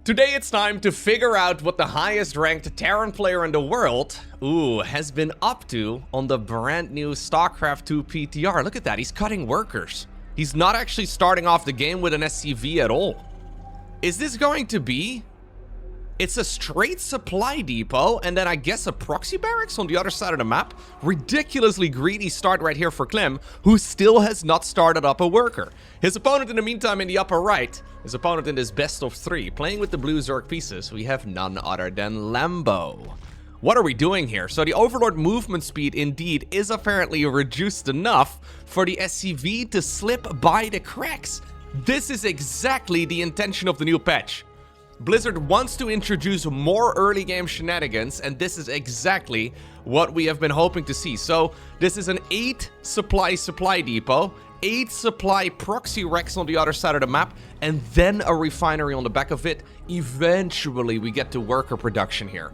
Today it's time to figure out what the highest ranked Terran player in the world, has been up to on the brand new StarCraft 2 PTR. Look at that, he's cutting workers. He's not actually starting off the game with an SCV at all. Is this going to be? It's a straight supply depot, and then I guess a proxy barracks on the other side of the map. Ridiculously greedy start right here for Clem, who still has not started up a worker. His opponent in the meantime in the upper right, his opponent in this best of 3, playing with the blue Zerg pieces, we have none other than Lambo. What are we doing here? So the Overlord movement speed indeed is apparently reduced enough for the SCV to slip by the cracks. This is exactly the intention of the new patch. Blizzard wants to introduce more early game shenanigans, and this is exactly what we have been hoping to see. So this is an 8 supply depot, 8 supply proxy racks on the other side of the map, and then a refinery on the back of it. Eventually we get to worker production here.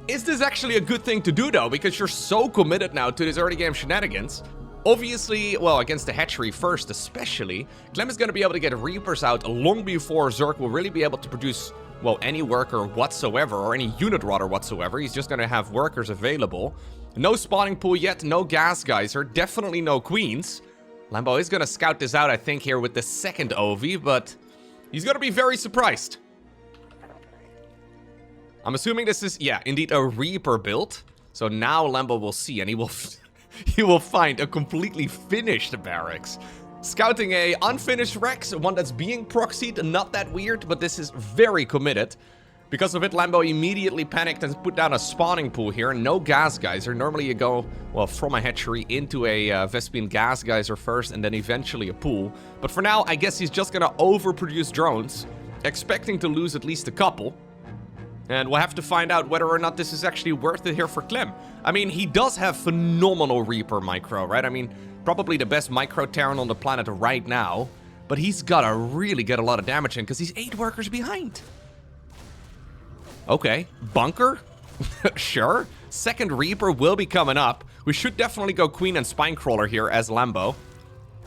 Is this actually a good thing to do though? Because you're so committed now to this early game shenanigans. Obviously, well, against the hatchery first especially, Clem is going to be able to get Reapers out long before Zerg will really be able to produce, well, any worker whatsoever, or any unit rather whatsoever. He's just going to have workers available. No spawning pool yet, no gas geyser, definitely no queens. Lambo is going to scout this out, I think, here with the second OV, but he's going to be very surprised. I'm assuming this is, yeah, indeed a Reaper build. So now Lambo will see, and he will find a completely finished barracks. Scouting a unfinished Rex, one that's being proxied, not that weird, but this is very committed. Because of it, Lambo immediately panicked and put down a spawning pool here. No gas geyser. Normally you go, well, from a hatchery into a Vespian gas geyser first and then eventually a pool. But for now, I guess he's just gonna overproduce drones, expecting to lose at least a couple. And we'll have to find out whether or not this is actually worth it here for Clem. I mean, he does have phenomenal Reaper micro, right? I mean, probably the best micro Terran on the planet right now. But he's gotta really get a lot of damage in because he's 8 workers behind. Okay, bunker? Sure. Second Reaper will be coming up. We should definitely go Queen and Spinecrawler here as Lambo.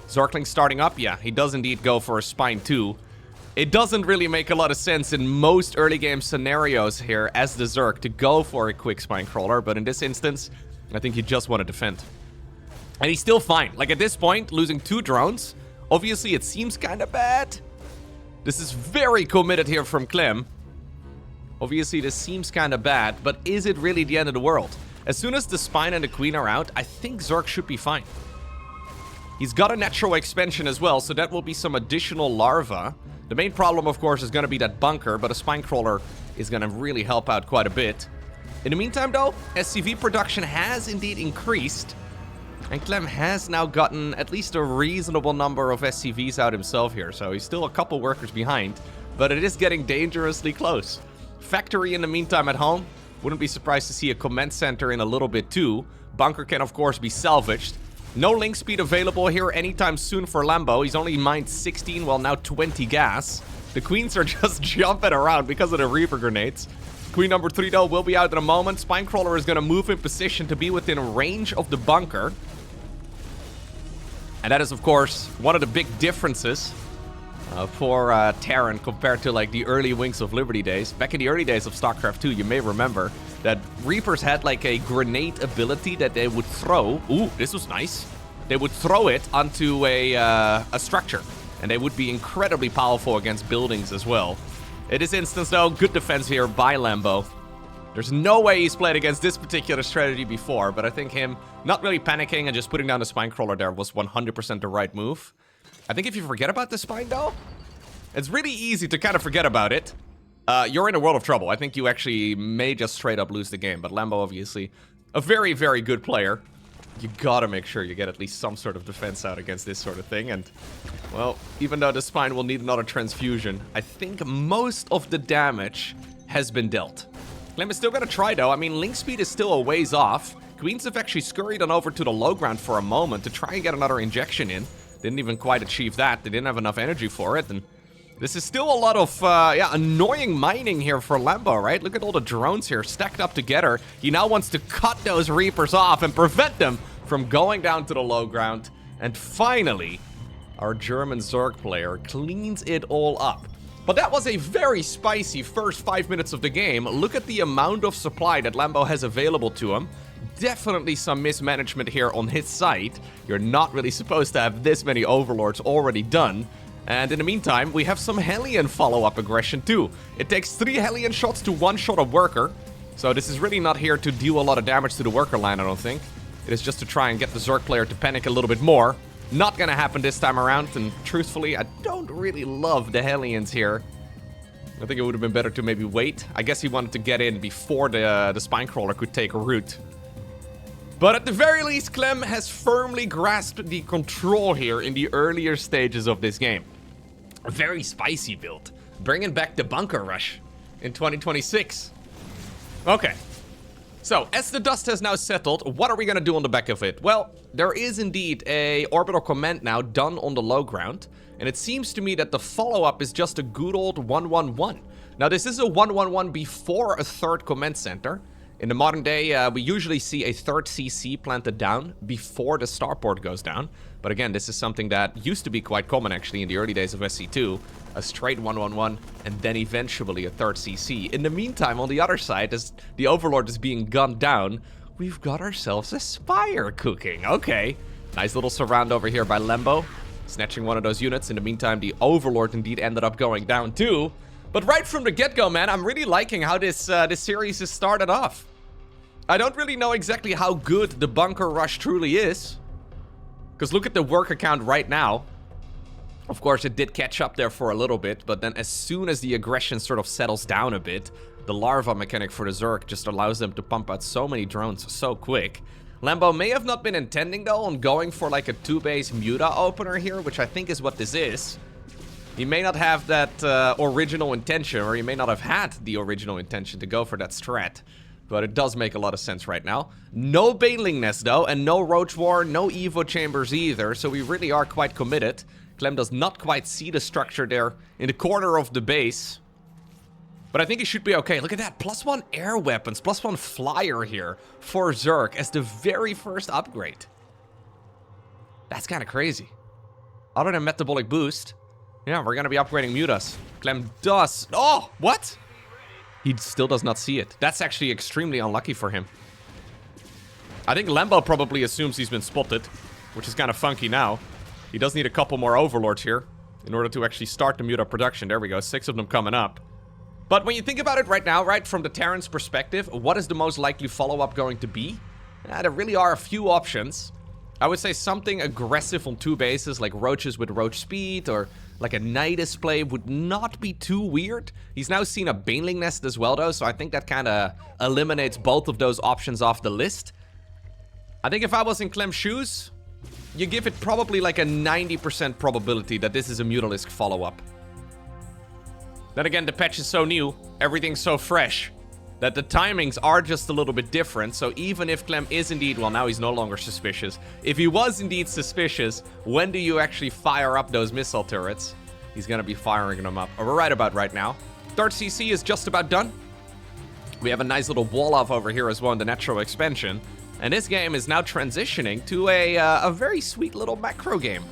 Zorkling starting up? Yeah, he does indeed go for a Spine too. It doesn't really make a lot of sense in most early game scenarios here as the Zerg to go for a quick Spinecrawler, but in this instance, I think you just want to defend. And he's still fine. Like at this point, losing 2 drones, obviously it seems kind of bad. This is very committed here from Clem. Obviously this seems kind of bad, but is it really the end of the world? As soon as the Spine and the Queen are out, I think Zerg should be fine. He's got a natural expansion as well, so that will be some additional larva. The main problem, of course, is going to be that bunker, but a Spinecrawler is going to really help out quite a bit. In the meantime, though, SCV production has indeed increased, and Clem has now gotten at least a reasonable number of SCVs out himself here, so he's still a couple workers behind, but it is getting dangerously close. Factory in the meantime at home. Wouldn't be surprised to see a command center in a little bit too. Bunker can, of course, be salvaged. No link speed available here anytime soon for Lambo. He's only mined 16, well now 20 gas. The queens are just jumping around because of the Reaper grenades. Queen number 3 though will be out in a moment. Spinecrawler is going to move in position to be within range of the bunker. And that is of course one of the big differences for Terran compared to like the early Wings of Liberty days. Back in the early days of StarCraft 2, you may remember that Reapers had like a grenade ability that they would throw. Ooh, this was nice. They would throw it onto a structure, and they would be incredibly powerful against buildings as well. In this instance, though, good defense here by Lambo. There's no way he's played against this particular strategy before, but I think him not really panicking and just putting down the Spinecrawler there was 100% the right move. I think if you forget about the Spine, though, it's really easy to kind of forget about it. You're in a world of trouble. I think you actually may just straight up lose the game. But Lambo, obviously, a very, very good player. You gotta make sure you get at least some sort of defense out against this sort of thing. And, well, even though the Spine will need another transfusion, I think most of the damage has been dealt. Clem is still gonna try, though. I mean, link speed is still a ways off. Queens have actually scurried on over to the low ground for a moment to try and get another injection in. Didn't even quite achieve that. They didn't have enough energy for it, and this is still a lot of, annoying mining here for Lambo, right? Look at all the drones here stacked up together. He now wants to cut those Reapers off and prevent them from going down to the low ground. And finally, our German Zerg player cleans it all up. But that was a very spicy first 5 minutes of the game. Look at the amount of supply that Lambo has available to him. Definitely some mismanagement here on his side. You're not really supposed to have this many overlords already done. And in the meantime, we have some Hellion follow-up aggression too. It takes 3 Hellion shots to 1 shot a worker. So this is really not here to deal a lot of damage to the worker line, I don't think. It is just to try and get the Zerg player to panic a little bit more. Not gonna happen this time around, and truthfully, I don't really love the Hellions here. I think it would have been better to maybe wait. I guess he wanted to get in before the Spinecrawler could take a route. But at the very least, Clem has firmly grasped the control here in the earlier stages of this game. A very spicy build, bringing back the bunker rush in 2026. Okay. So, as the dust has now settled, what are we going to do on the back of it? Well, there is indeed a orbital command now done on the low ground, and it seems to me that the follow-up is just a good old 111. Now, this is a 111 before a third command center. In the modern day, we usually see a third CC planted down before the starport goes down. But again, this is something that used to be quite common actually in the early days of SC2. A straight 111 and then eventually a third CC. In the meantime, on the other side, as the Overlord is being gunned down, we've got ourselves a Spire cooking. Okay, nice little surround over here by Lambo, snatching one of those units. In the meantime, the Overlord indeed ended up going down too. But right from the get-go, man, I'm really liking how this series is started off. I don't really know exactly how good the bunker rush truly is. Because look at the worker count right now. Of course, it did catch up there for a little bit, but then as soon as the aggression sort of settles down a bit, the larva mechanic for the Zerg just allows them to pump out so many drones so quick. Lambo may have not been intending, though, on going for like a 2-base Muta opener here, which I think is what this is. He may not have that original intention, or he may not have had the original intention to go for that strat. But it does make a lot of sense right now. No Baneling Nest, though, and no Roach War, no Evo Chambers either, so we really are quite committed. Clem does not quite see the structure there in the corner of the base. But I think he should be okay. Look at that, +1 air weapons, +1 flyer here for Zerg as the very first upgrade. That's kind of crazy. Other than Metabolic Boost, yeah, we're going to be upgrading Mutas. Clem does... Oh, what? He still does not see it. That's actually extremely unlucky for him. I think Lambo probably assumes he's been spotted, which is kind of funky now. He does need a couple more Overlords here in order to actually start the Muta production. There we go, 6 of them coming up. But when you think about it right now, right, from the Terran's perspective, what is the most likely follow-up going to be? There really are a few options. I would say something aggressive on 2 bases, like Roaches with Roach Speed, or like a Nidus play would not be too weird. He's now seen a Baneling Nest as well, though, so I think that kind of eliminates both of those options off the list. I think if I was in Clem's shoes, you give it probably like a 90% probability that this is a Mutalisk follow-up. Then again, the patch is so new, everything's so fresh, that the timings are just a little bit different. So even if Clem is indeed, well, now he's no longer suspicious. If he was indeed suspicious, when do you actually fire up those missile turrets? He's gonna be firing them up right about right now. Third CC is just about done. We have a nice little wall off over here as well in the natural expansion. And this game is now transitioning to a very sweet little macro game.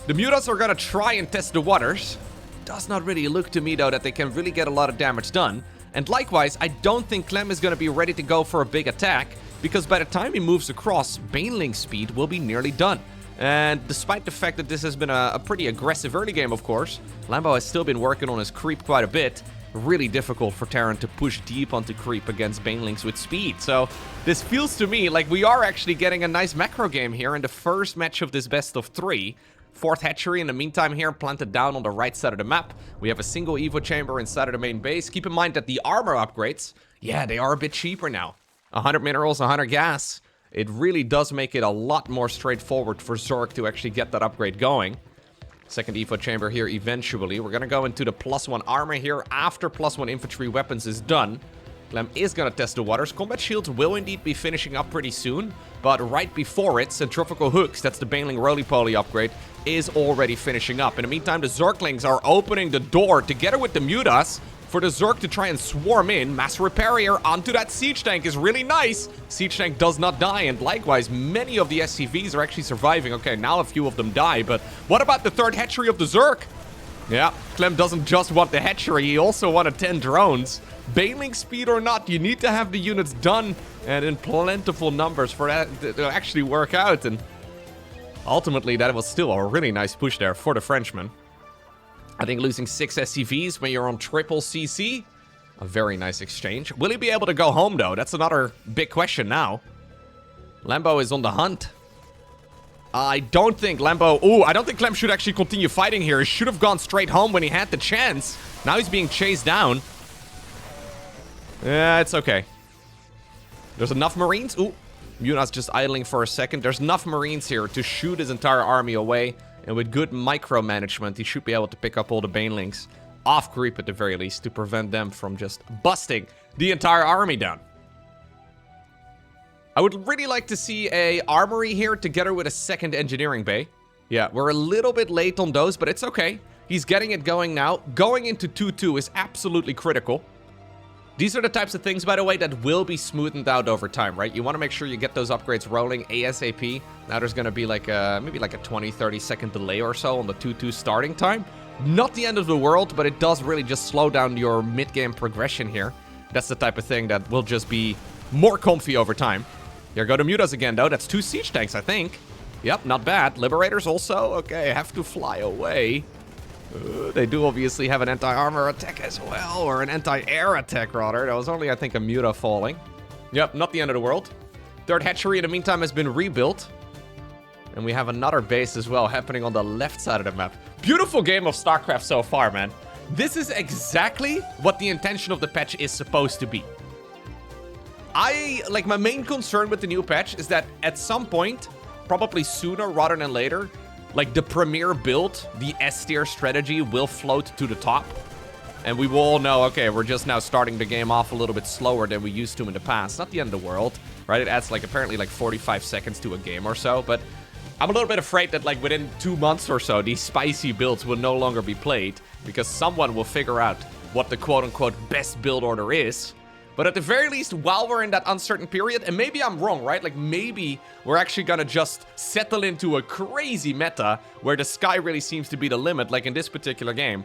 The Mutas are gonna try and test the waters. Does not really look to me, though, that they can really get a lot of damage done. And likewise, I don't think Clem is going to be ready to go for a big attack, because by the time he moves across, Baneling speed will be nearly done. And despite the fact that this has been a pretty aggressive early game, of course, Lambo has still been working on his creep quite a bit. Really difficult for Terran to push deep onto creep against Banelings with speed. So this feels to me like we are actually getting a nice macro game here in the first match of this best of 3. 4th hatchery in the meantime here, planted down on the right side of the map. We have a single Evo chamber inside of the main base. Keep in mind that the armor upgrades, yeah, they are a bit cheaper now. 100 minerals, 100 gas. It really does make it a lot more straightforward for Zerg to actually get that upgrade going. Second Evo chamber here eventually. We're gonna go into the +1 armor here after +1 infantry weapons is done. Clem is gonna test the waters. Combat shields will indeed be finishing up pretty soon, but right before it, Centrifugal Hooks, that's the Baneling Roly-Poly upgrade, is already finishing up. In the meantime, the Zerglings are opening the door together with the Mutas for the Zerg to try and swarm in. Mass Repair here onto that Siege Tank is really nice. Siege Tank does not die, and likewise, many of the SCVs are actually surviving. Okay, now a few of them die, but what about the 3rd hatchery of the Zerg? Yeah, Clem doesn't just want the hatchery, he also wanted 10 drones. Bailing speed or not, you need to have the units done and in plentiful numbers for that to actually work out. And ultimately, that was still a really nice push there for the Frenchman. I think losing 6 SCVs when you're on triple CC, a very nice exchange. Will he be able to go home, though? That's another big question now. Lambo is on the hunt. I don't think Lambo... Ooh, I don't think Clem should actually continue fighting here. He should have gone straight home when he had the chance. Now he's being chased down. Yeah, it's okay. There's enough Marines. Ooh, Muna's just idling for a second. There's enough Marines here to shoot his entire army away. And with good micromanagement, he should be able to pick up all the Banelings off creep at the very least to prevent them from just busting the entire army down. I would really like to see a armory here together with a second engineering bay. Yeah, we're a little bit late on those, but it's okay. He's getting it going now. Going into 2-2 is absolutely critical. These are the types of things, by the way, that will be smoothened out over time, right? You want to make sure you get those upgrades rolling ASAP. Now there's going to be like a, maybe like a 20-30 second delay or so on the 2-2 starting time. Not the end of the world, but it does really just slow down your mid-game progression here. That's the type of thing that will just be more comfy over time. Here go the Mutas again, though. That's 2 siege tanks, I think. Yep, not bad. Liberators also. Okay, have to fly away. They do obviously have an anti-armor attack as well, or an anti-air attack, rather. That was only, I think, a Muta falling. Yep, not the end of the world. Third hatchery, in the meantime, has been rebuilt. And we have another base as well happening on the left side of the map. Beautiful game of StarCraft so far, man. This is exactly what the intention of the patch is supposed to be. My main concern with the new patch is that at some point, probably sooner rather than later, like the premier build, the S-tier strategy will float to the top. And we will all know, okay, we're just now starting the game off a little bit slower than we used to in the past. Not the end of the world, right? It adds like apparently like 45 seconds to a game or so, but I'm a little bit afraid that like within 2 months or so, these spicy builds will no longer be played because someone will figure out what the quote-unquote best build order is. But at the very least, while we're in that uncertain period, and maybe I'm wrong, right? Like maybe we're actually gonna just settle into a crazy meta where the sky really seems to be the limit, like in this particular game.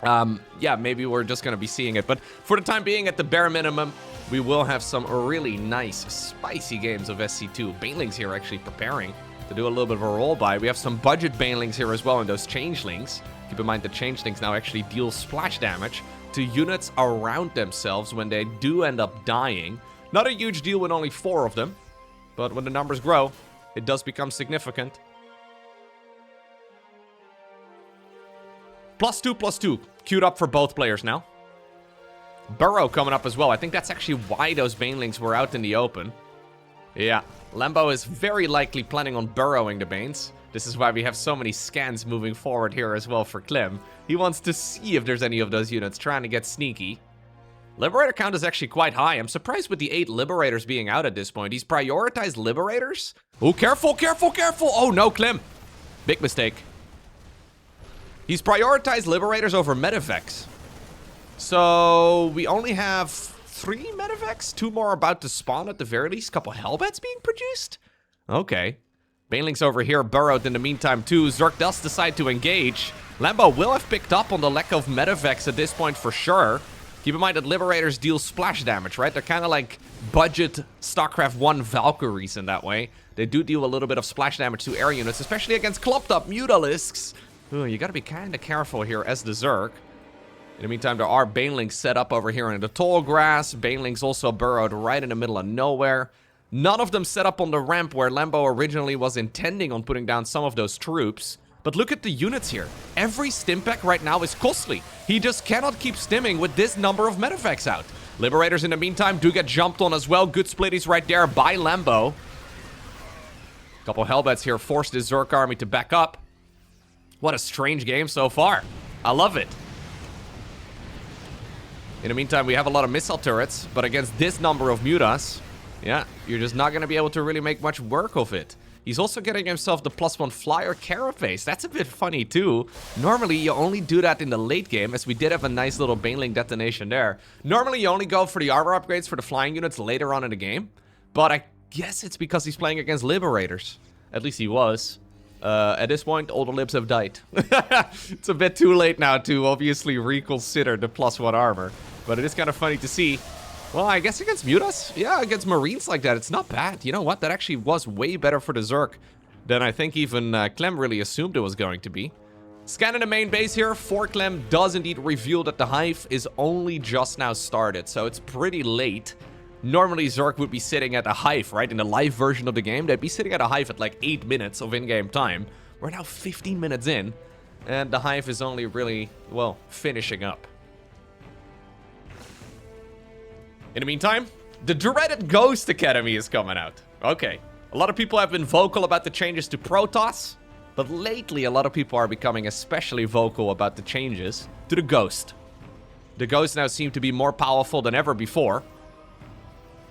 Yeah, maybe we're just gonna be seeing it. But for the time being, at the bare minimum, we will have some really nice, spicy games of SC2. Banelings here actually preparing to do a little bit of a roll-by. We have some budget Banelings here as well, and those Changelings. Keep in mind the Changelings now actually deal splash damage to units around themselves when they do end up dying. Not a huge deal with only 4 of them, but when the numbers grow, it does become significant. +2/+2, queued up for both players now. Burrow coming up as well. I think that's actually why those Banelings were out in the open. Yeah, Lambo is very likely planning on burrowing the Banes. This is why we have so many scans moving forward here as well for Clem. He wants to see if there's any of those units trying to get sneaky. Liberator count is actually quite high. I'm surprised with the 8 Liberators being out at this point. He's prioritized Liberators. Oh, careful, careful, careful. Oh, no, Clem. Big mistake. He's prioritized Liberators over Medivacs. So we only have 3 Medivacs? 2 more about to spawn at the very least. Couple Hellbats being produced? Okay. Banelings over here burrowed in the meantime too. Zerk does decide to engage. Lambo will have picked up on the lack of Medivacs at this point for sure. Keep in mind that Liberators deal splash damage, right? They're kind of like budget StarCraft 1 Valkyries in that way. They do deal a little bit of splash damage to air units, especially against clumped up Mutalisks. Ooh, you gotta be kind of careful here as the Zerk. In the meantime, there are Banelings set up over here in the tall grass. Banelings also burrowed right in the middle of nowhere. None of them set up on the ramp where Lambo originally was intending on putting down some of those troops. But look at the units here. Every stim pack right now is costly. He just cannot keep stimming with this number of Medivacs out. Liberators in the meantime do get jumped on as well. Good splitties right there by Lambo. Couple Hellbats here forced his Zerk army to back up. What a strange game so far. I love it. In the meantime, we have a lot of missile turrets, but against this number of Mutas, yeah, you're just not going to be able to really make much work of it. He's also getting himself the +1 flyer carapace. That's a bit funny too. Normally, you only do that in the late game, as we did have a nice little Baneling detonation there. Normally, you only go for the armor upgrades for the flying units later on in the game. But I guess it's because he's playing against Liberators. At least he was. At this point, all the libs have died. It's a bit too late now to obviously reconsider the +1 armor. But it is kind of funny to see. Well, I guess against Mutas? Yeah, against Marines like that, it's not bad. You know what? That actually was way better for the Zerg than I think even Clem really assumed it was going to be. Scanning the main base here, for Clem does indeed reveal that the Hive is only just now started, so it's pretty late. Normally, Zerg would be sitting at a Hive, right? In the live version of the game, they'd be sitting at a Hive at like 8 minutes of in-game time. We're now 15 minutes in, and the Hive is only really, well, finishing up. In the meantime, the dreaded Ghost Academy is coming out. Okay, a lot of people have been vocal about the changes to Protoss, but lately a lot of people are becoming especially vocal about the changes to the Ghost. The Ghosts now seem to be more powerful than ever before.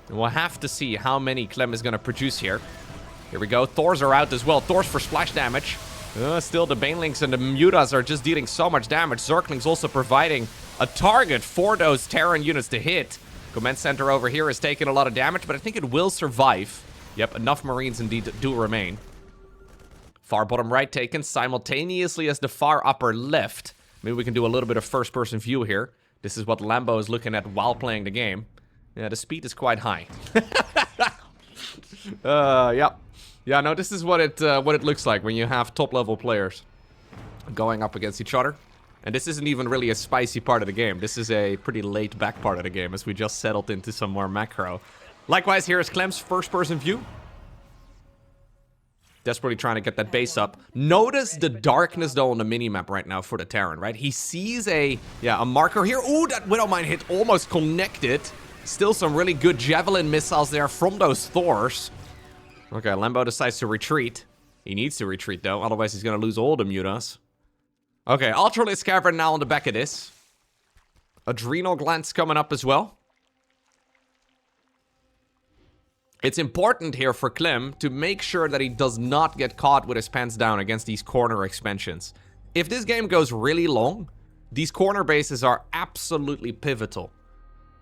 And we'll have to see how many Clem is going to produce here. Here we go, Thors are out as well. Thors for splash damage. Still, the Banelings and the Mutas are just dealing so much damage. Zerglings also providing a target for those Terran units to hit. Command Center over here is taking a lot of damage, but I think it will survive. Yep, enough Marines indeed do remain. Far bottom right taken simultaneously as the far upper left. Maybe we can do a little bit of first-person view here. This is what Lambo is looking at while playing the game. Yeah, the speed is quite high. Yep. Yeah, no, this is what it looks like when you have top-level players going up against each other. And this isn't even really a spicy part of the game. This is a pretty laid back part of the game as we just settled into some more macro. Likewise, here is Clem's first-person view. Desperately trying to get that base up. Notice the darkness, though, on the minimap right now for the Terran, right? He sees a marker here. Ooh, that Widowmine hit almost connected. Still some really good Javelin missiles there from those Thors. Okay, Lambo decides to retreat. He needs to retreat, though. Otherwise, he's going to lose all the Mutas. Okay, Ultralisk Cavern now on the back of this. Adrenal Glands coming up as well. It's important here for Clem to make sure that he does not get caught with his pants down against these corner expansions. If this game goes really long, these corner bases are absolutely pivotal.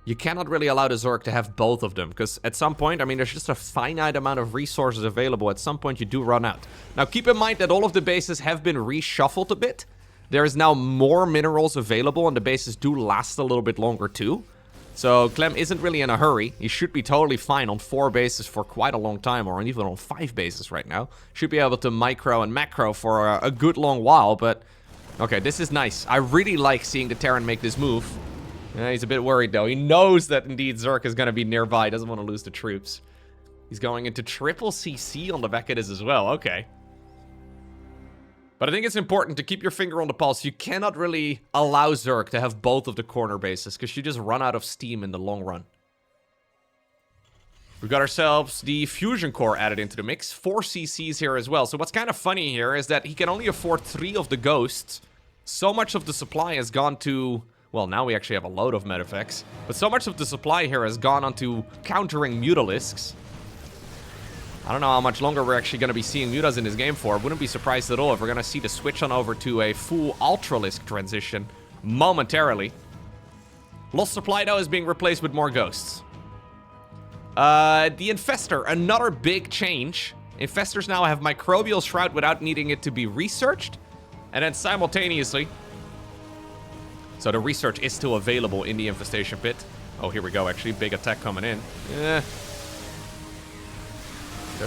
You cannot really allow the Zerg to have both of them, because at some point, I mean, there's just a finite amount of resources available. At some point, you do run out. Now, keep in mind that all of the bases have been reshuffled a bit. There is now more minerals available, and the bases do last a little bit longer, too. So, Clem isn't really in a hurry. He should be totally fine on 4 bases for quite a long time, or even on 5 bases right now. Should be able to micro and macro for a good long while, but... Okay, this is nice. I really like seeing the Terran make this move. He's a bit worried, though. He knows that, indeed, Zerg is going to be nearby. Doesn't want to lose the troops. He's going into triple CC on the back of this as well. Okay. But I think it's important to keep your finger on the pulse. You cannot really allow Zerg to have both of the corner bases, because you just run out of steam in the long run. We've got ourselves the Fusion Core added into the mix. 4 CCs here as well. So what's kind of funny here is that he can only afford 3 of the Ghosts. So much of the supply has gone to... Well, now we actually have a load of Medifex. But so much of the supply here has gone onto countering Mutalisks. I don't know how much longer we're actually going to be seeing Mutas in this game for. Wouldn't be surprised at all if we're going to see the switch on over to a full Ultralisk transition momentarily. Lost supply, though, is being replaced with more Ghosts. The Infestor, another big change. Infestors now have Microbial Shroud without needing it to be researched. And then simultaneously... So the research is still available in the Infestation Pit. Oh, here we go, actually. Big attack coming in. There's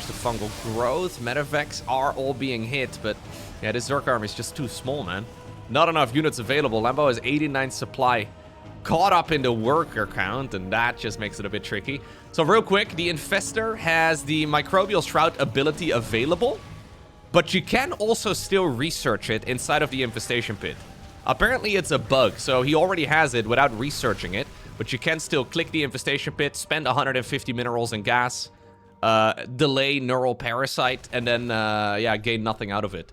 the Fungal Growth. Medivacs are all being hit, but... Yeah, this Zerg army is just too small, man. Not enough units available. Lambo has 89 supply. Caught up in the worker count, and that just makes it a bit tricky. So real quick, the Infestor has the Microbial Shroud ability available, but you can also still research it inside of the Infestation Pit. Apparently it's a bug, so he already has it without researching it, but you can still click the Infestation Pit, spend 150 minerals and gas, delay Neural Parasite, and then, yeah, gain nothing out of it.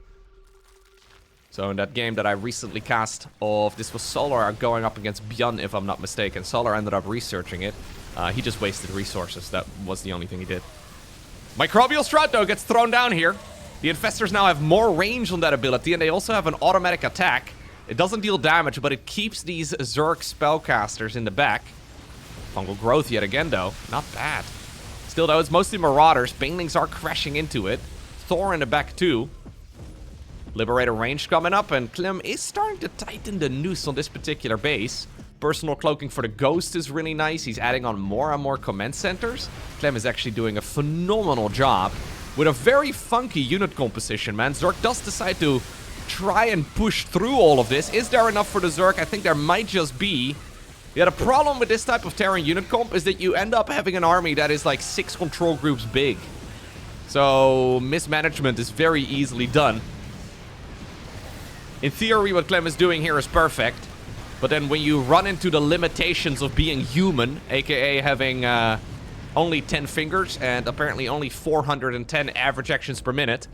So in that game that I recently cast of, this was Solar going up against Björn, if I'm not mistaken. Solar ended up researching it. He just wasted resources. That was the only thing he did. Microbial Shroud, though, gets thrown down here. The Infestors now have more range on that ability, and they also have an automatic attack. It doesn't deal damage, but it keeps these Zerg spellcasters in the back. Fungal Growth yet again, though. Not bad. Still, though, it's mostly Marauders. Banelings are crashing into it. Thor in the back, too. Liberator range coming up, and Clem is starting to tighten the noose on this particular base. Personal cloaking for the Ghost is really nice. He's adding on more and more command centers. Clem is actually doing a phenomenal job with a very funky unit composition, man. Zerg does decide to try and push through all of this. Is there enough for the Zerg? I think there might just be. Yeah, the problem with this type of Terran unit comp is that you end up having an army that is like 6 control groups big. So mismanagement is very easily done. In theory, what Clem is doing here is perfect. But then when you run into the limitations of being human, aka having only 10 fingers and apparently only 410 average actions per minute.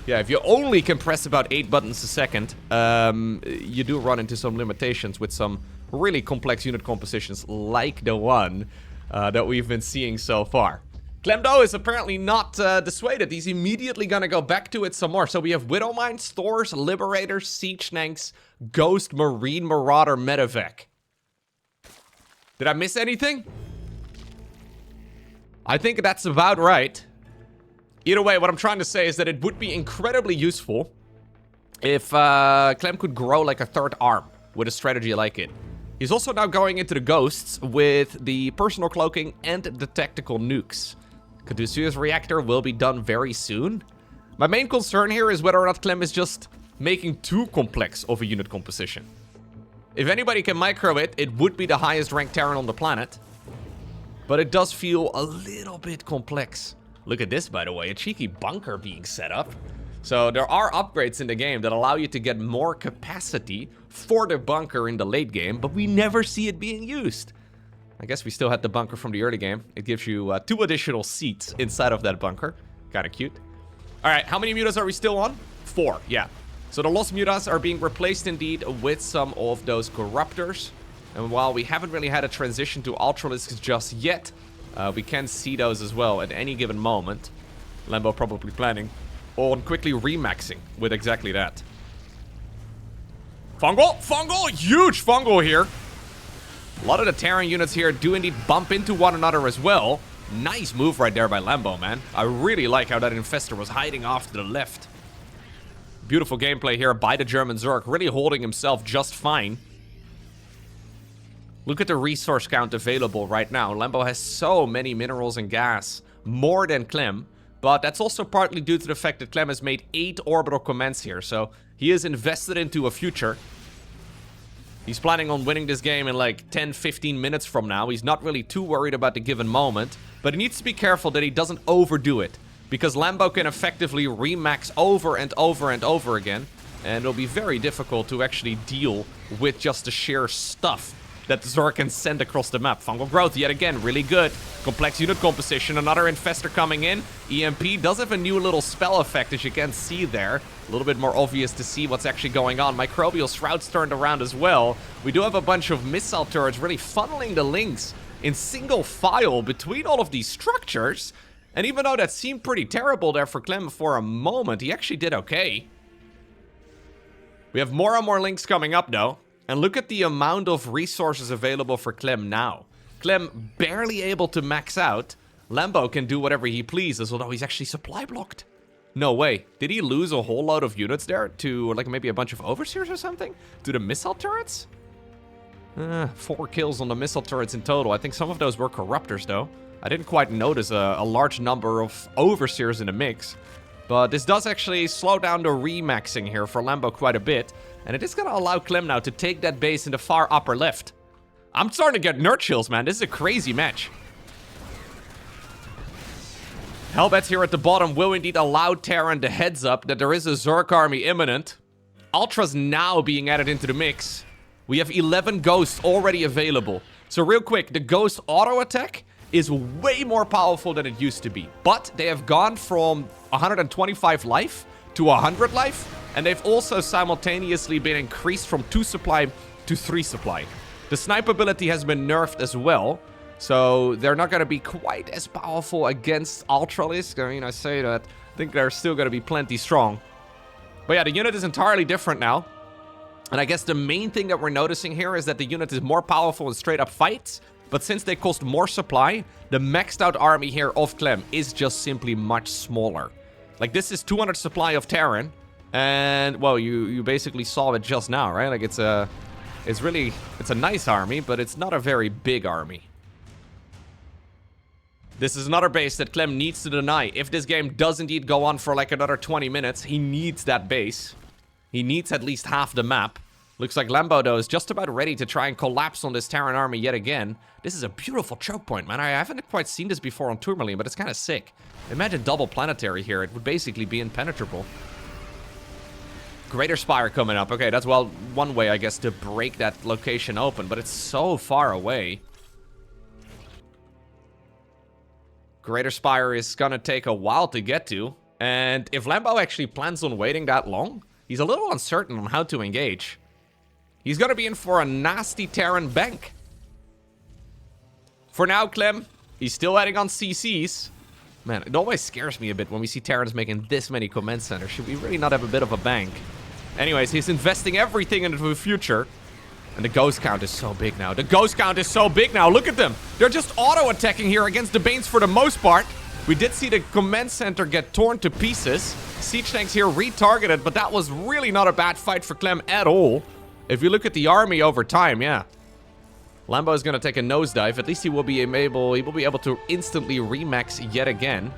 Yeah, if you only can press about 8 buttons a second, you do run into some limitations with some really complex unit compositions like the one that we've been seeing so far. Clem, though, is apparently not dissuaded. He's immediately gonna go back to it some more. So we have Widow Mines, Thors, Liberators, Siege Nanks, Ghost, Marine, Marauder, Medevac. Did I miss anything? I think that's about right. Either way, what I'm trying to say is that it would be incredibly useful if Clem could grow like a third arm with a strategy like it. He's also now going into the Ghosts with the personal cloaking and the tactical nukes. Caduceus reactor will be done very soon. My main concern here is whether or not Clem is just making too complex of a unit composition. If anybody can micro it, it would be the highest ranked Terran on the planet. But it does feel a little bit complex. Look at this, by the way, a cheeky bunker being set up. So there are upgrades in the game that allow you to get more capacity for the bunker in the late game, but we never see it being used. I guess we still had the bunker from the early game. It gives you 2 additional seats inside of that bunker. Kind of cute. All right, how many mutas are we still on? 4, yeah. So the lost mutas are being replaced indeed with some of those corruptors. And while we haven't really had a transition to ultralisks just yet, we can see those as well at any given moment. Lambo probably planning on quickly remaxing with exactly that. Fungal! Fungal! Huge fungal here! A lot of the Terran units here do indeed bump into one another as well. Nice move right there by Lambo, man. I really like how that Infestor was hiding off to the left. Beautiful gameplay here by the German Zerg, really holding himself just fine. Look at the resource count available right now. Lambo has so many minerals and gas, more than Clem. But that's also partly due to the fact that Clem has made 8 orbital commands here. So he is invested into a future. He's planning on winning this game in like 10-15 minutes from now. He's not really too worried about the given moment. But he needs to be careful that he doesn't overdo it. Because Lambo can effectively remax over and over and over again. And it'll be very difficult to actually deal with just the sheer stuff that the Zerg can send across the map. Fungal growth, yet again, really good. Complex unit composition, another Infestor coming in. EMP does have a new little spell effect, as you can see there. A little bit more obvious to see what's actually going on. Microbial Shroud's turned around as well. We do have a bunch of missile turrets really funneling the links in single file between all of these structures. And even though that seemed pretty terrible there for Clem for a moment, he actually did okay. We have more and more links coming up, though. And look at the amount of resources available for Clem now. Clem barely able to max out. Lambo can do whatever he pleases, although he's actually supply blocked. No way. Did he lose a whole load of units there to, like, maybe a bunch of overseers or something? To the missile turrets? 4 kills on the missile turrets in total. I think some of those were corruptors, though. I didn't quite notice a large number of overseers in the mix. But this does actually slow down the remaxing here for Lambo quite a bit. And it is going to allow Clem now to take that base in the far upper left. I'm starting to get nerd chills, man. This is a crazy match. Hellbats here at the bottom will indeed allow Terran the heads up that there is a Zerg army imminent. Ultras now being added into the mix. We have 11 Ghosts already available. So real quick, the Ghost auto attack is way more powerful than it used to be. But they have gone from 125 life to 100 life. And they've also simultaneously been increased from 2 supply to 3 supply. The snipe ability has been nerfed as well. So they're not going to be quite as powerful against Ultralisk. I mean, I say that. I think they're still going to be plenty strong. But yeah, the unit is entirely different now. And I guess the main thing that we're noticing here is that the unit is more powerful in straight up fights. But since they cost more supply, the maxed out army here of Clem is just simply much smaller. Like, this is 200 supply of Terran. And, well, you basically saw it just now, right? Like, it's a nice army, but it's not a very big army. This is another base that Clem needs to deny. If this game does indeed go on for like another 20 minutes, he needs that base. He needs at least half the map. Looks like Lambo, though, is just about ready to try and collapse on this Terran army yet again. This is a beautiful choke point, man. I haven't quite seen this before on Tourmaline, but it's kind of sick. Imagine double planetary here. It would basically be impenetrable. Greater Spire coming up. Okay, that's, well, one way, I guess, to break that location open, but it's so far away. Greater Spire is gonna take a while to get to. And if Lambo actually plans on waiting that long, he's a little uncertain on how to engage. He's gonna be in for a nasty Terran bank. For now, Clem, he's still heading on CCs. Man, it always scares me a bit when we see Terrans making this many command centers. Should we really not have a bit of a bank? Anyways, he's investing everything into the future. And the ghost count is so big now. The ghost count is so big now. Look at them. They're just auto-attacking here against the Banes for the most part. We did see the command center get torn to pieces. Siege tanks here retargeted, but that was really not a bad fight for Clem at all. If you look at the army over time, yeah. Lambo is going to take a nosedive. At least he will be able to instantly remax yet again.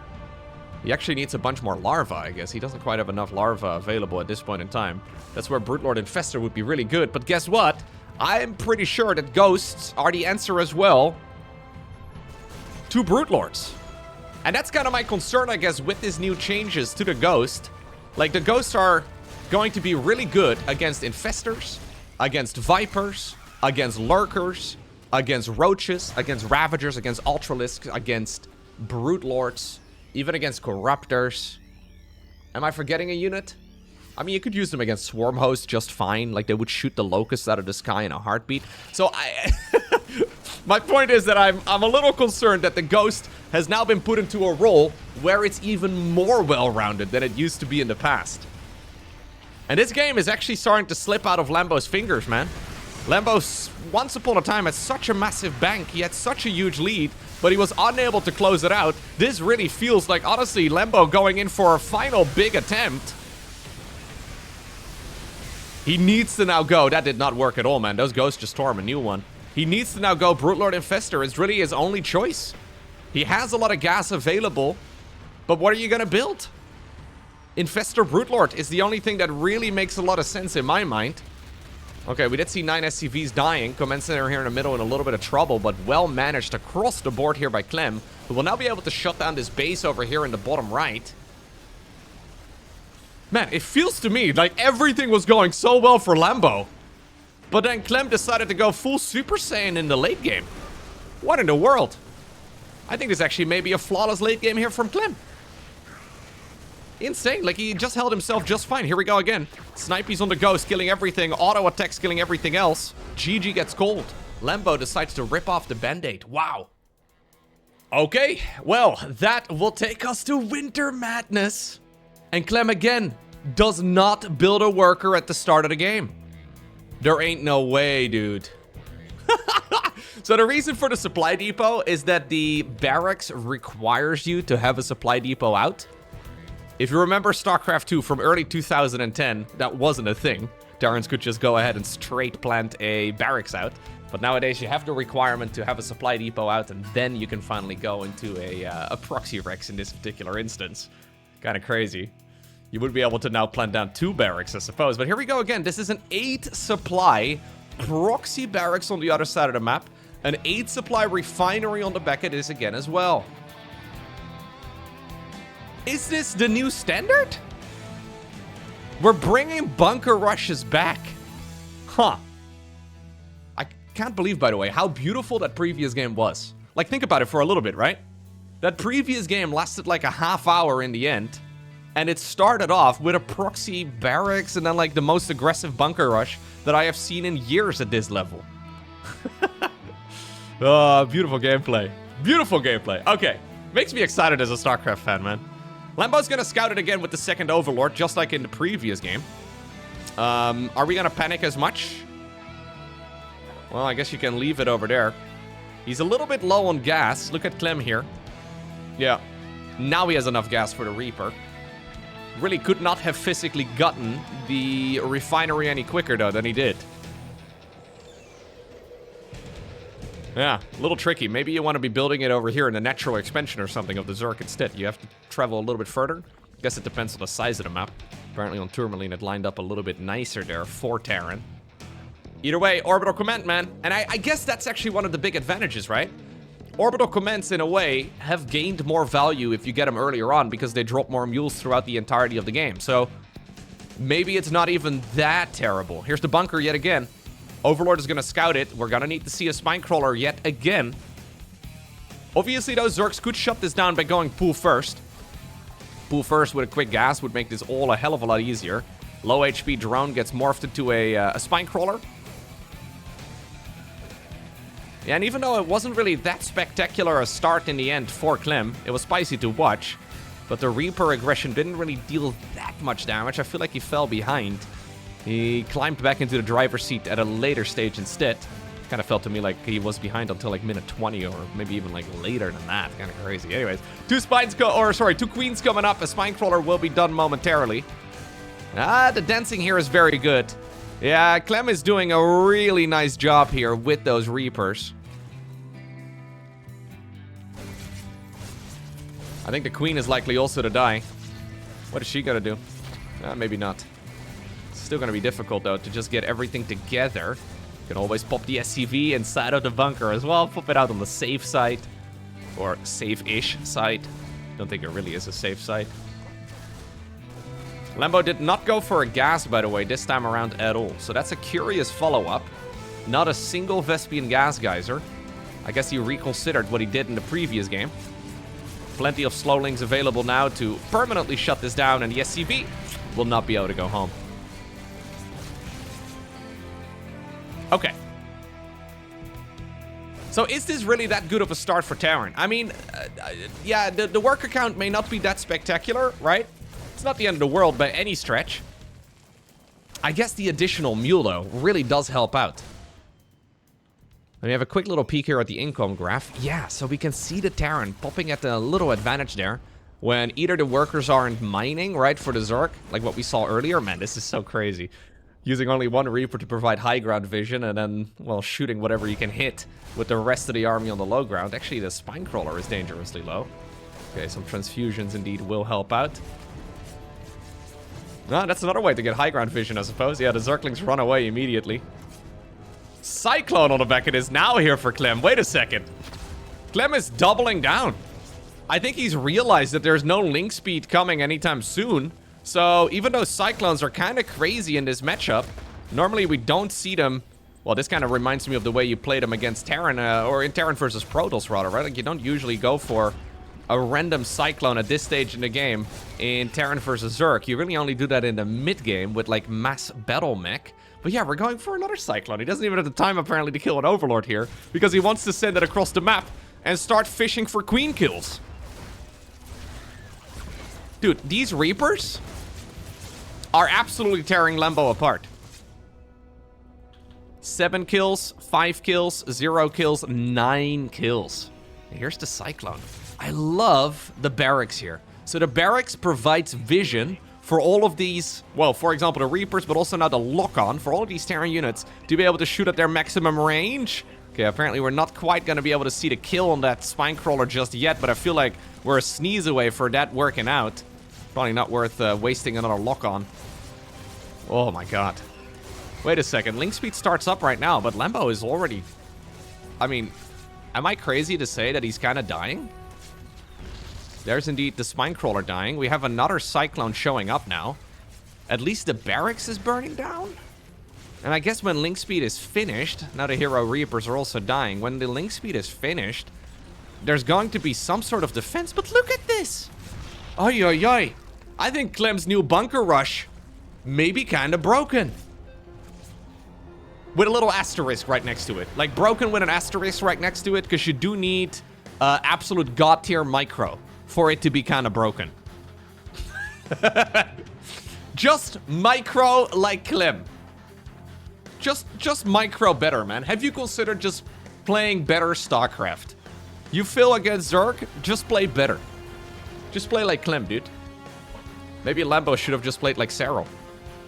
He actually needs a bunch more larvae, I guess. He doesn't quite have enough larvae available at this point in time. That's where Brute Lord Infestor would be really good. But guess what? I'm pretty sure that ghosts are the answer as well to Brute Lords. And that's kind of my concern, I guess, with these new changes to the ghost. Like, the ghosts are going to be really good against infestors, against vipers, against lurkers, against roaches, against ravagers, against ultralisks, against Brute Lords, even against corruptors. Am I forgetting a unit? I mean, you could use them against swarm hosts just fine. Like, they would shoot the locusts out of the sky in a heartbeat. So, my point is that I'm a little concerned that the ghost has now been put into a role where it's even more well-rounded than it used to be in the past. And this game is actually starting to slip out of Lambo's fingers, man. Lambo, once upon a time, had such a massive bank. He had such a huge lead, but he was unable to close it out. This really feels like, honestly, Lambo going in for a final big attempt. He needs to now go. That did not work at all, man. Those ghosts just tore him a new one. He needs to now go Brute Lord Infestor. It's really his only choice. He has a lot of gas available, but what are you going to build? Infestor Brute Lord is the only thing that really makes a lot of sense in my mind. Okay, we did see 9 SCVs dying. Command Center here in the middle in a little bit of trouble, but well managed across the board here by Clem, who will now be able to shut down this base over here in the bottom right. Man, it feels to me like everything was going so well for Lambo. But then Clem decided to go full Super Saiyan in the late game. What in the world? I think this actually may be a flawless late game here from Clem. Insane. Like, he just held himself just fine. Here we go again. Snipies on the ghost, killing everything. Auto attacks, killing everything else. GG gets cold. Lambo decides to rip off the band-aid. Wow. Okay, well, that will take us to Winter Madness. And Clem again does not build a worker at the start of the game. There ain't no way, dude. So the reason for the supply depot is that the barracks requires you to have a supply depot out. If you remember StarCraft 2 from early 2010, that wasn't a thing. Terrans could just go ahead and straight plant a barracks out. But nowadays you have the requirement to have a supply depot out, and then you can finally go into a proxy Rex in this particular instance. Kind of crazy. You would be able to now plant down 2 barracks, I suppose. But here we go again. This is an 8 supply proxy barracks on the other side of the map. An 8 supply refinery on the back of this again as well. Is this the new standard? We're bringing bunker rushes back. Huh. I can't believe, by the way, how beautiful that previous game was. Like, think about it for a little bit, right? That previous game lasted like a half hour in the end. And it started off with a proxy barracks and then like the most aggressive bunker rush that I have seen in years at this level. Oh, beautiful gameplay. Beautiful gameplay. Okay. Makes me excited as a StarCraft fan, man. Lambo's gonna scout it again with the second Overlord, just like in the previous game. Are we gonna panic as much? Well, I guess you can leave it over there. He's a little bit low on gas. Look at Clem here. Yeah. Now he has enough gas for the Reaper. Really could not have physically gotten the refinery any quicker, though, than he did. Yeah, a little tricky. Maybe you want to be building it over here in the natural expansion or something of the Zerg instead. You have to travel a little bit further. Guess it depends on the size of the map. Apparently on Tourmaline it lined up a little bit nicer there for Terran. Either way, orbital command, man. And I guess that's actually one of the big advantages, right? Orbital commands, in a way, have gained more value if you get them earlier on because they drop more mules throughout the entirety of the game. So maybe it's not even that terrible. Here's the bunker yet again. Overlord is going to scout it. We're going to need to see a spine crawler yet again. Obviously, those Zergs could shut this down by going pool first. Pool first with a quick gas would make this all a hell of a lot easier. Low HP drone gets morphed into a spine crawler. Yeah, and even though it wasn't really that spectacular a start in the end for Clem, it was spicy to watch. But the Reaper aggression didn't really deal that much damage. I feel like he fell behind. He climbed back into the driver's seat at a later stage instead. Kind of felt to me like he was behind until like minute 20 or maybe even like later than that. Kind of crazy. Anyways, two queens coming up. A spine crawler will be done momentarily. The dancing here is very good. Yeah, Clem is doing a really nice job here with those Reapers. I think the queen is likely also to die. What is she gonna do? Maybe not. Still gonna be difficult though to just get everything together. You can always pop the SCV inside of the bunker as well. Pop it out on the safe side. Or safe-ish side. Don't think it really is a safe side. Lambo did not go for a gas, by the way, this time around at all. So that's a curious follow-up. Not a single Vespian gas geyser. I guess he reconsidered what he did in the previous game. Plenty of slowlings available now to permanently shut this down, and the SCV will not be able to go home. Okay. So is this really that good of a start for Terran? I mean, yeah, the worker count may not be that spectacular, right? It's not the end of the world by any stretch. I guess the additional mule, though, really does help out. Let me have a quick little peek here at the income graph. Yeah, so we can see the Terran popping at a little advantage there. When either the workers aren't mining, right, for the Zerg, like what we saw earlier. Man, this is so crazy. Using only one Reaper to provide high ground vision and then, well, shooting whatever you can hit with the rest of the army on the low ground. Actually, the spine crawler is dangerously low. Okay, some transfusions indeed will help out. Ah, that's another way to get high ground vision, I suppose. Yeah, the Zerglings run away immediately. Cyclone on the back it is now here for Clem. Wait a second. Clem is doubling down. I think he's realized that there's no link speed coming anytime soon. So even though Cyclones are kind of crazy in this matchup, normally we don't see them. Well, this kind of reminds me of the way you play them against Terran, or in Terran versus Protoss rather, right? Like you don't usually go for a random Cyclone at this stage in the game in Terran versus Zerg. You really only do that in the mid game with like mass battle mech. But yeah, we're going for another Cyclone. He doesn't even have the time apparently to kill an Overlord here because he wants to send it across the map and start fishing for queen kills. Dude, these Reapers are absolutely tearing Lambo apart. 7 kills, 5 kills, 0 kills, 9 kills. Here's the Cyclone. I love the barracks here. So the barracks provides vision for all of these, well, for example, the Reapers, but also now the lock-on for all of these Terran units to be able to shoot at their maximum range. Okay, apparently we're not quite going to be able to see the kill on that spine crawler just yet, but I feel like we're a sneeze away for that working out. Probably not worth wasting another lock-on. Oh my god. Wait a second, link speed starts up right now, but Lambo is already... I mean, am I crazy to say that he's kind of dying? There's indeed the spine crawler dying. We have another Cyclone showing up now. At least the barracks is burning down. And I guess when link speed is finished, now the hero Reapers are also dying. When the link speed is finished, there's going to be some sort of defense. But look at this. Oy, oy, oy. I think Clem's new bunker rush may be kind of broken. With a little asterisk right next to it. Like broken with an asterisk right next to it, because you do need absolute god tier micro for it to be kind of broken. Just micro like Clem. Just micro better, man. Have you considered just playing better StarCraft? You feel against Zerg, just play better. Just play like Clem, dude. Maybe Lambo should have just played like Cero.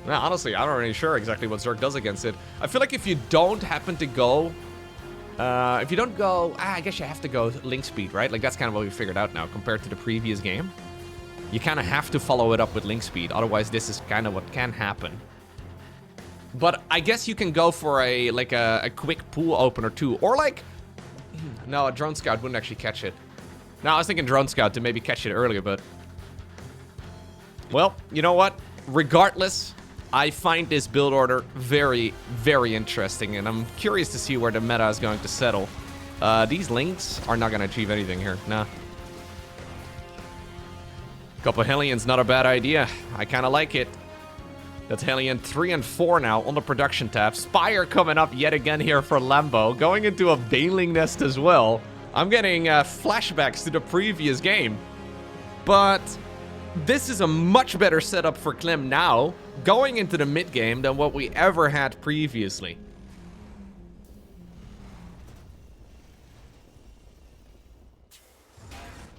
Yeah, honestly, I'm not really sure exactly what Zerg does against it. I feel like if you don't happen to go... if you don't go... I guess you have to go link speed, right? Like, that's kind of what we figured out now compared to the previous game. You kind of have to follow it up with link speed. Otherwise, this is kind of what can happen. But I guess you can go for a quick pool opener too. Or like... No, a drone scout wouldn't actually catch it. No, I was thinking drone scout to maybe catch it earlier, but... Well, you know what? Regardless... I find this build order very, very interesting, and I'm curious to see where the meta is going to settle. These links are not going to achieve anything here. Nah. Couple Hellions, not a bad idea. I kind of like it. That's Hellion 3 and 4 now on the production tab. Spire coming up yet again here for Lambo. Going into a Baneling Nest as well. I'm getting flashbacks to the previous game. But this is a much better setup for Clem now, going into the mid game, than what we ever had previously.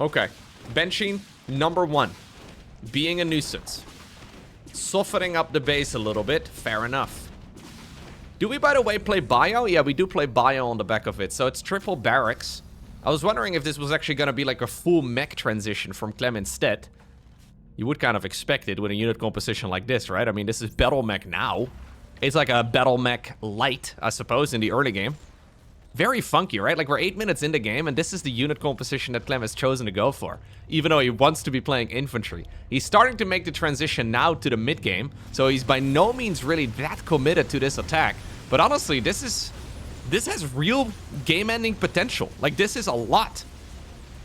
Okay, benching number 1, being a nuisance, softening up the base a little bit. Fair enough. Do we, by the way, play bio? Yeah, we do play bio on the back of it, so it's triple barracks. I was wondering if this was actually going to be like a full mech transition from Clem instead. You would kind of expect it with a unit composition like this, right? I mean, this is Battle Mech now. It's like a Battle Mech light, I suppose, in the early game. Very funky, right? Like, we're 8 minutes in the game, and this is the unit composition that Clem has chosen to go for. Even though he wants to be playing infantry. He's starting to make the transition now to the mid-game, so he's by no means really that committed to this attack. But honestly, this has real game-ending potential. Like, this is a lot.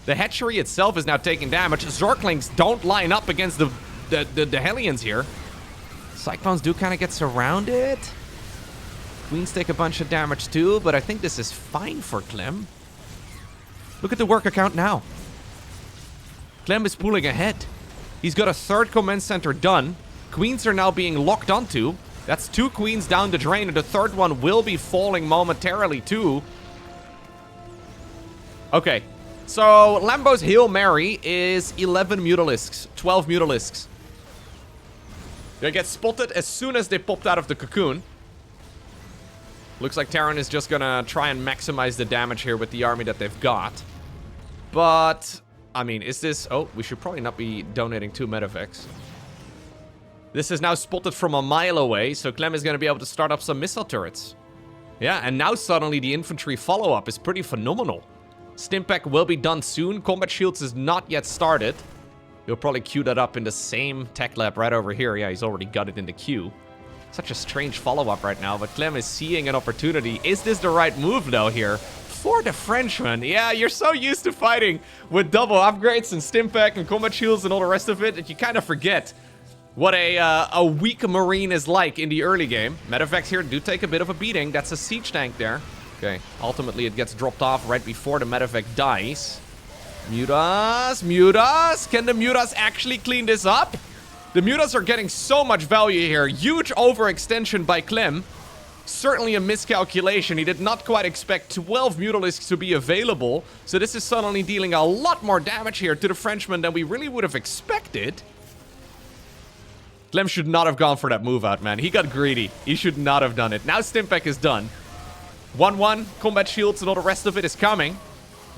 The hatchery itself is now taking damage. Zerglings don't line up against the Hellions here. Cyclones do kind of get surrounded. Queens take a bunch of damage too, but I think this is fine for Clem. Look at the worker count now. Clem is pulling ahead. He's got a 3rd command center done. Queens are now being locked onto. That's 2 queens down the drain, and the 3rd one will be falling momentarily too. Okay. So, Lambo's Hail Mary is 11 Mutalisks, 12 Mutalisks. They get spotted as soon as they popped out of the cocoon. Looks like Terran is just gonna try and maximize the damage here with the army that they've got. But, I mean, is this... Oh, we should probably not be donating 2 medevacs. This is now spotted from a mile away, so Clem is gonna be able to start up some missile turrets. Yeah, and now suddenly the infantry follow-up is pretty phenomenal. Stimpack will be done soon. Combat Shields is not yet started. He'll probably queue that up in the same tech lab right over here. Yeah, he's already got it in the queue. Such a strange follow-up right now, but Clem is seeing an opportunity. Is this the right move, though, here? For the Frenchman. Yeah, you're so used to fighting with double upgrades and Stimpack and Combat Shields and all the rest of it that you kind of forget what a weak Marine is like in the early game. Medevacs here do take a bit of a beating. That's a siege tank there. Okay, ultimately it gets dropped off right before the medevac dies. Mutas! Can the Mutas actually clean this up? The Mutas are getting so much value here. Huge overextension by Clem. Certainly a miscalculation. He did not quite expect 12 Mutalisks to be available. So this is suddenly dealing a lot more damage here to the Frenchman than we really would have expected. Clem should not have gone for that move out, man. He got greedy. He should not have done it. Now Stimpack is done. 1-1, combat shields and all the rest of it is coming.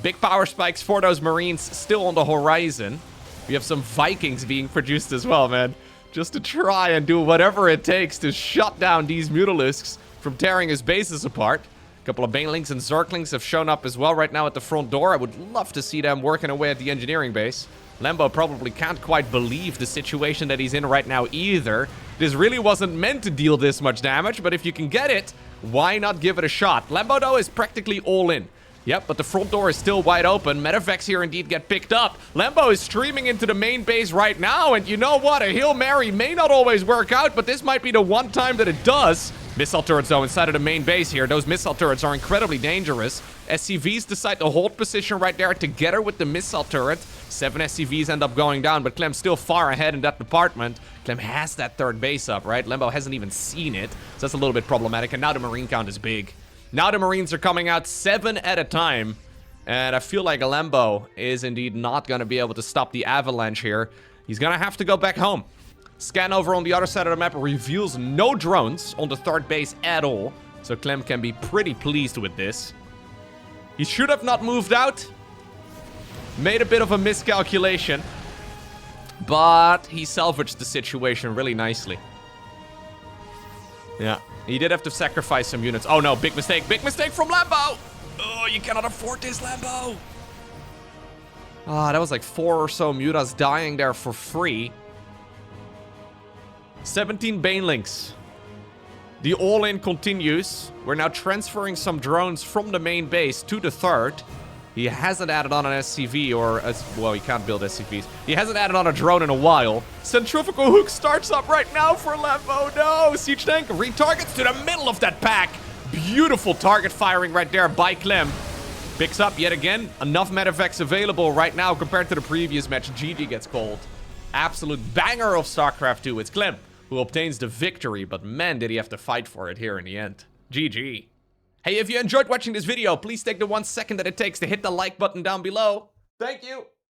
Big power spikes for those Marines still on the horizon. We have some Vikings being produced as well, man. Just to try and do whatever it takes to shut down these Mutalisks from tearing his bases apart. A couple of Banelings and Zerglings have shown up as well right now at the front door. I would love to see them working away at the engineering base. Lambo probably can't quite believe the situation that he's in right now either. This really wasn't meant to deal this much damage, but if you can get it, why not give it a shot? Lambo, though, is practically all in. Yep, but the front door is still wide open. Medevacs here indeed get picked up. Lambo is streaming into the main base right now, and you know what? A Hail Mary may not always work out, but this might be the one time that it does. Missile turrets, though, inside of the main base here. Those missile turrets are incredibly dangerous. SCVs decide to hold position right there together with the missile turret. 7 SCVs end up going down, but Clem's still far ahead in that department. Clem has that third base up, right? Lambo hasn't even seen it, so that's a little bit problematic, and now the Marine count is big. Now the Marines are coming out 7 at a time, and I feel like Lambo is indeed not going to be able to stop the avalanche here. He's going to have to go back home. Scan over on the other side of the map reveals no drones on the third base at all. So Clem can be pretty pleased with this. He should have not moved out. Made a bit of a miscalculation. But he salvaged the situation really nicely. Yeah, he did have to sacrifice some units. Oh no, big mistake from Lambo! Oh, you cannot afford this, Lambo! Ah, that was like 4 or so mutas dying there for free. 17 Banelings. The all-in continues. We're now transferring some drones from the main base to the third. He hasn't added on an SCV or... well, he can't build SCVs. He hasn't added on a drone in a while. Centrifugal hook starts up right now for Lambo. No! Siege tank retargets to the middle of that pack. Beautiful target firing right there by Clem. Picks up yet again. Enough medevacs available right now compared to the previous match. GG gets called. Absolute banger of StarCraft 2. It's Clem who obtains the victory, but man, did he have to fight for it here in the end. GG. Hey, if you enjoyed watching this video, please take the 1 second that it takes to hit the like button down below. Thank you.